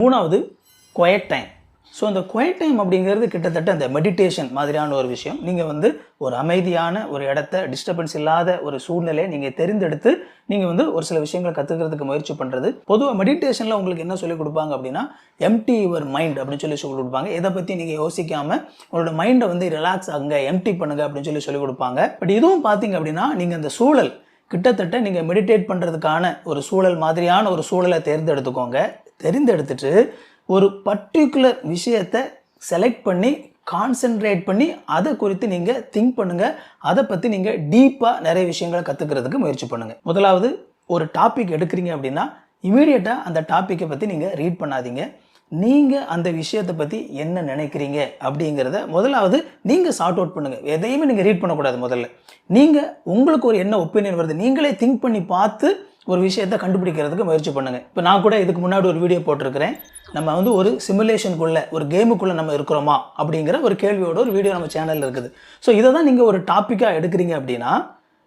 மூணாவது quite time. So அந்த quite time அப்படிங்கிறது கிட்டத்தட்ட அந்த மெடிடேஷன் மாதிரியான ஒரு விஷயம். நீங்கள் வந்து ஒரு அமைதியான ஒரு இடத்த, டிஸ்டர்பன்ஸ் இல்லாத ஒரு சூழ்நிலையை நீங்கள் தெரிந்தெடுத்து நீங்கள் வந்து ஒரு சில விஷயங்களை கற்றுக்கிறதுக்கு முயற்சி பண்ணுறது. பொதுவாக மெடிடேஷனில் உங்களுக்கு என்ன சொல்லிக் கொடுப்பாங்க அப்படின்னா, எம்டி யுவர் மைண்ட் அப்படின்னு சொல்லி கொடுப்பாங்க. எதை பற்றி நீங்கள் யோசிக்காமல் உங்களோட மைண்டை வந்து ரிலாக்ஸ் ஆகுங்க, எம்டி பண்ணுங்க அப்படின்னு சொல்லி கொடுப்பாங்க. பட் இதுவும் பார்த்தீங்க அப்படின்னா, நீங்கள் அந்த சூழல் கிட்டத்தட்ட நீங்கள் மெடிடேட் பண்ணுறதுக்கான ஒரு சூழல் மாதிரியான ஒரு சூழலை தேர்ந்தெடுத்துக்கோங்க. தெரிந்தெடுத்துட்டு ஒரு பர்டிகுலர் விஷயத்தை செலக்ட் பண்ணி கான்சென்ட்ரேட் பண்ணி அதை குறித்து நீங்கள் திங்க் பண்ணுங்கள். அதை பற்றி நீங்கள் டீப்பாக நிறைய விஷயங்களை கற்றுக்கிறதுக்கு முயற்சி பண்ணுங்கள். முதலாவது ஒரு டாபிக் எடுக்கிறீங்க அப்படின்னா இமீடியட்டாக அந்த டாப்பிக்கை பற்றி நீங்கள் ரீட் பண்ணாதீங்க. நீங்கள் அந்த விஷயத்தை பற்றி என்ன நினைக்கிறீங்க அப்படிங்கிறத முதலாவது நீங்கள் சார்ட் அவுட் பண்ணுங்கள். எதையுமே நீங்கள் ரீட் பண்ணக்கூடாது. முதல்ல நீங்கள் உங்களுக்கு ஒரு என்ன ஒப்பீனியன் வருது நீங்களே திங்க் பண்ணி பார்த்து ஒரு விஷயத்தை கண்டுபிடிக்கிறதுக்கு முயற்சி பண்ணுங்கள். இப்போ நான் கூட இதுக்கு முன்னாடி ஒரு வீடியோ போட்டிருக்கிறேன். நம்ம வந்து ஒரு சிமுலேஷனுக்குள்ளே ஒரு கேமுக்குள்ளே நம்ம இருக்கிறோமா அப்படிங்கிற ஒரு கேள்வியோட ஒரு வீடியோ நம்ம சேனலில் இருக்குது. ஸோ இதை தான் நீங்கள் ஒரு டாப்பிக்காக எடுக்கிறீங்க அப்படின்னா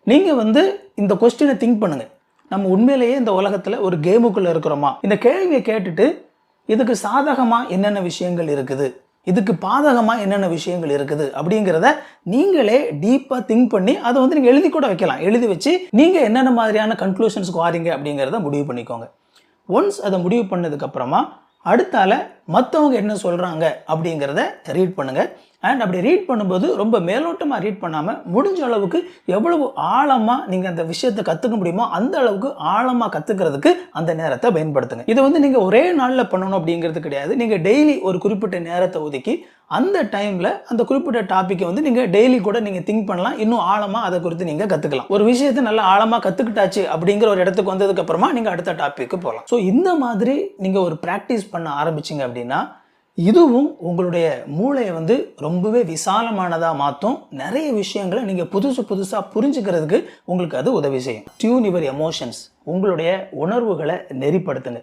நீங்கள் வந்து இந்த கொஸ்டினை திங்க் பண்ணுங்கள். நம்ம உண்மையிலேயே இந்த உலகத்தில் ஒரு கேமுக்குள்ளே இருக்கிறோமா? இந்த கேள்வியை கேட்டுட்டு இதுக்கு சாதகமாக என்னென்ன விஷயங்கள் இருக்குது, இதுக்கு பாதகமாக என்னென்ன விஷயங்கள் இருக்குது அப்படிங்கிறத நீங்களே டீப்பாக திங்க் பண்ணி அதை வந்து நீங்கள் எழுதி கூட வைக்கலாம். எழுதி வச்சு நீங்கள் என்னென்ன மாதிரியான கன்க்ளூஷன்ஸ்க்கு வாரீங்க அப்படிங்கிறத முடிவு பண்ணிக்கோங்க. ஒன்ஸ் அதை முடிவு பண்ணதுக்கப்புறமா அடுத்தால மற்றவங்க என்ன சொல்கிறாங்க அப்படிங்கிறத ரீட் பண்ணுங்கள். அண்ட் அப்படி ரீட் பண்ணும்போது ரொம்ப மேலோட்டமாக ரீட் பண்ணாமல் முடிஞ்ச அளவுக்கு எவ்வளவு ஆழமாக நீங்கள் அந்த விஷயத்தை கற்றுக்க முடியுமோ அந்த அளவுக்கு ஆழமாக கற்றுக்கிறதுக்கு அந்த நேரத்தை பயன்படுத்துங்க. இதை வந்து நீங்கள் ஒரே நாளில் பண்ணணும் அப்படிங்கிறது கிடையாது. நீங்கள் டெய்லி ஒரு குறிப்பிட்ட நேரத்தை ஒதுக்கி அந்த டைமில் அந்த குறிப்பிட்ட டாப்பிக்கை வந்து நீங்கள் டெய்லி கூட நீங்கள் திங்க் பண்ணலாம். இன்னும் ஆழமாக அதை குறித்து நீங்கள் கற்றுக்கலாம். ஒரு விஷயத்தை நல்லா ஆழமாக கற்றுக்கிட்டாச்சு அப்படிங்கிற ஒரு இடத்துக்கு வந்ததுக்கப்புறமா நீங்கள் அடுத்த டாப்பிக்கு போகலாம். ஸோ இந்த மாதிரி நீங்கள் ஒரு ப்ராக்டிஸ் பண்ண ஆரம்பிச்சிங்க அப்படின்னா இதுவும் உங்களுடைய மூளையை வந்து ரொம்பவே விசாலமானதாக மாற்றும். நிறைய விஷயங்களை நீங்கள் புதுசாக புரிஞ்சுக்கிறதுக்கு உங்களுக்கு அது உதவி செய்யும். Tune your emotions. உங்களுடைய உணர்வுகளை நெறிப்படுத்துங்க.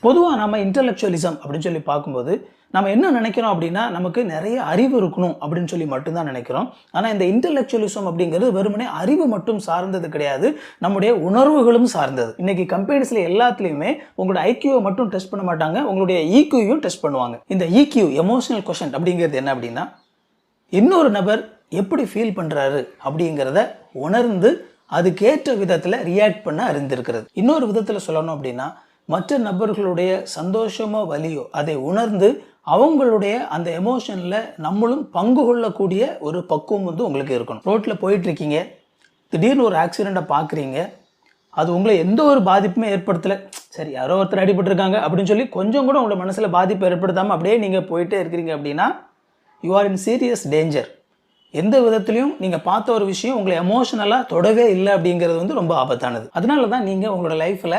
பொதுவாக நம்ம இன்டலெக்சுவலிசம் அப்படின்னு சொல்லி பார்க்கும்போது நம்ம என்ன நினைக்கிறோம் அப்படின்னா நமக்கு நிறைய அறிவு இருக்கணும் அப்படின்னு சொல்லி மட்டும்தான் நினைக்கிறோம். ஆனால் இந்த இன்டலெக்சுவலிசம் அப்படிங்கிறது வெறுமனே அறிவு மட்டும் சார்ந்தது கிடையாது, நம்முடைய உணர்வுகளும் சார்ந்தது. இன்னைக்கு கம்பெனிஸில் எல்லாத்துலேயுமே உங்களோட ஐக்யூவை மட்டும் டெஸ்ட் பண்ண மாட்டாங்க, உங்களுடைய ஈக்யூவையும் டெஸ்ட் பண்ணுவாங்க. இந்த ஈக்யூ எமோஷனல் கொஷன் அப்படிங்கிறது என்ன அப்படின்னா இன்னொரு நபர் எப்படி ஃபீல் பண்ணுறாரு அப்படிங்கிறத உணர்ந்து அதுக்கேற்ற விதத்தில் ரியாக்ட் பண்ண அறிந்திருக்கிறது. இன்னொரு விதத்தில் சொல்லணும் அப்படின்னா மற்ற நபர்களுடைய சந்தோஷமோ வலியோ அதை உணர்ந்து அவங்களுடைய அந்த எமோஷனில் நம்மளும் பங்கு கொள்ளக்கூடிய ஒரு பக்குவம் வந்து உங்களுக்கு இருக்கணும். ரோட்டில் போயிட்டுருக்கீங்க, திடீர்னு ஒரு ஆக்சிடெண்ட்டை பார்க்குறீங்க, அது உங்களை எந்த ஒரு பாதிப்புமே ஏற்படுத்தலை, சரி யாரோ ஒருத்தர் அடிபட்டிருக்காங்க அப்படின்னு சொல்லி கொஞ்சம் கூட உங்களோட மனசில் பாதிப்பு ஏற்படுத்தாமல் அப்படியே நீங்கள் போயிட்டே இருக்கிறீங்க அப்படின்னா you are in serious danger. எந்த விதத்துலையும் நீங்கள் பார்த்த ஒரு விஷயம் உங்களை எமோஷனலாக தொடவே இல்லை அப்படிங்கிறது வந்து ரொம்ப ஆபத்தானது. அதனால தான் நீங்கள் உங்களோட லைஃப்பில்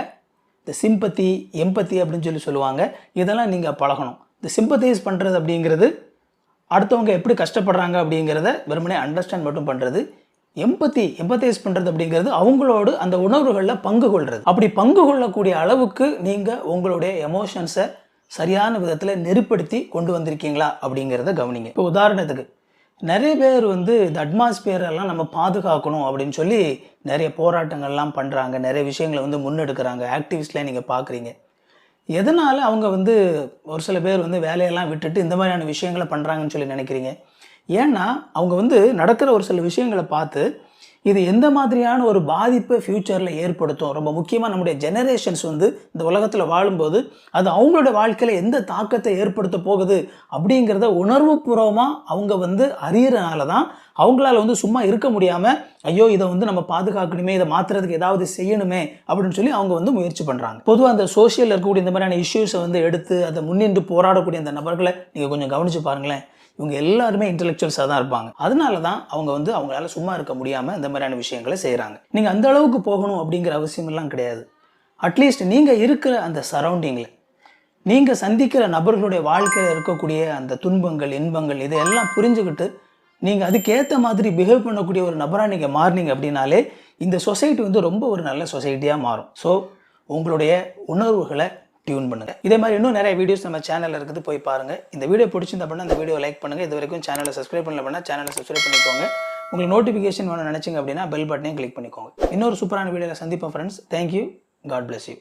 இந்த சிம்பத்தி, எம்பத்தி அப்படின்னு சொல்லுவாங்க, இதெல்லாம் நீங்கள் பழகணும். இந்த சிம்பத்தைஸ் பண்ணுறது அப்படிங்கிறது அடுத்தவங்க எப்படி கஷ்டப்படுறாங்க அப்படிங்கிறத வெறுமனே அண்டர்ஸ்டாண்ட் மட்டும் பண்ணுறது. எம்பத்தைஸ் பண்ணுறது அப்படிங்கிறது அவங்களோடு அந்த உணர்வுகளில் பங்கு கொள்வது. அப்படி பங்கு கொள்ளக்கூடிய அளவுக்கு நீங்கள் உங்களுடைய எமோஷன்ஸை சரியான விதத்தில் நெருப்படுத்தி கொண்டு வந்திருக்கீங்களா அப்படிங்கிறத கவனிங்க. இப்போ உதாரணத்துக்கு நிறைய பேர் வந்து இந்த அட்மாஸ்பியரெல்லாம் நம்ம பாதுகாக்கணும் அப்படின்னு சொல்லி நிறைய போராட்டங்கள்லாம் பண்ணுறாங்க, நிறைய விஷயங்களை வந்து முன்னெடுக்கிறாங்க. ஆக்டிவிஸ்ட்லாம் நீங்கள் பார்க்குறீங்க. எதனால் அவங்க வந்து ஒரு சில பேர் வந்து வேலையெல்லாம் விட்டுட்டு இந்த மாதிரியான விஷயங்களை பண்ணுறாங்கன்னு சொல்லி நினைக்கிறீங்க? ஏன்னா அவங்க வந்து நடக்கிற ஒரு சில விஷயங்களை பார்த்து இது எந்த மாதிரியான ஒரு பாதிப்பை ஃப்யூச்சரில் ஏற்படுத்தும், ரொம்ப முக்கியமாக நம்முடைய ஜெனரேஷன்ஸ் வந்து இந்த உலகத்தில் வாழும்போது அது அவங்களோட வாழ்க்கையில் எந்த தாக்கத்தை ஏற்படுத்த போகுது அப்படிங்கிறத உணர்வுபூர்வமாக அவங்க வந்து அறியறனால தான் அவங்களால வந்து சும்மா இருக்க முடியாமல் ஐயோ இதை வந்து நம்ம பாதுகாக்கணுமே, இதை மாற்றுறதுக்கு ஏதாவது செய்யணுமே அப்படின்னு சொல்லி அவங்க வந்து முயற்சி பண்ணுறாங்க. பொதுவாக அந்த சோஷியலில் இருக்கக்கூடிய இந்த மாதிரியான இஷ்யூஸை வந்து எடுத்து அதை முன்னின்று போராடக்கூடிய அந்த நபர்களை நீங்கள் கொஞ்சம் கவனித்து பாருங்களேன். இவங்க எல்லாருமே இன்டெலெக்சுவல்ஸாக தான் இருப்பாங்க. அதனால தான் அவங்க வந்து அவங்களால சும்மா இருக்க முடியாமல் இந்த மாதிரியான விஷயங்களை செய்கிறாங்க. நீங்கள் அந்த அளவுக்கு போகணும் அப்படிங்கிற அவசியமெல்லாம் கிடையாது. அட்லீஸ்ட் நீங்கள் இருக்கிற அந்த சரௌண்டிங்கில் நீங்கள் சந்திக்கிற நபர்களுடைய வாழ்க்கையில் இருக்கக்கூடிய அந்த துன்பங்கள், இன்பங்கள் இதையெல்லாம் புரிஞ்சுக்கிட்டு நீங்கள் அதுக்கேற்ற மாதிரி பிஹேவ் பண்ணக்கூடிய ஒரு நபராக நீங்கள் மாறினீங்க அப்படின்னாலே இந்த சொசைட்டி வந்து ரொம்ப ஒரு நல்ல சொசைட்டியாக மாறும். ஸோ உங்களுடைய உணர்வுகளை டியூன் பண்ணுங்கள். இதே மாதிரி இன்னும் நிறைய வீடியோஸ் நம்ம சேனலில் இருக்குது, போய் பாருங்கள். இந்த வீடியோ பிடிச்சிருந்தா அப்படின்னா இந்த வீடியோ லைக் பண்ணுங்கள். இது வரைக்கும் சேனலை சப்ஸ்கிரைப் பண்ணல அப்படின்னா சேனலை சப்ஸ்கிரைப் பண்ணிக்கோங்க. உங்களுக்கு நோட்டிஃபிகேஷன் வேணும்னு நினச்சிங்க அப்படின்னா பெல் பட்டனையும் கிளிக் பண்ணிக்கோங்க. இன்னொரு சூப்பரான வீடியோவில் சந்திப்போம் friends. Thank you. God bless you.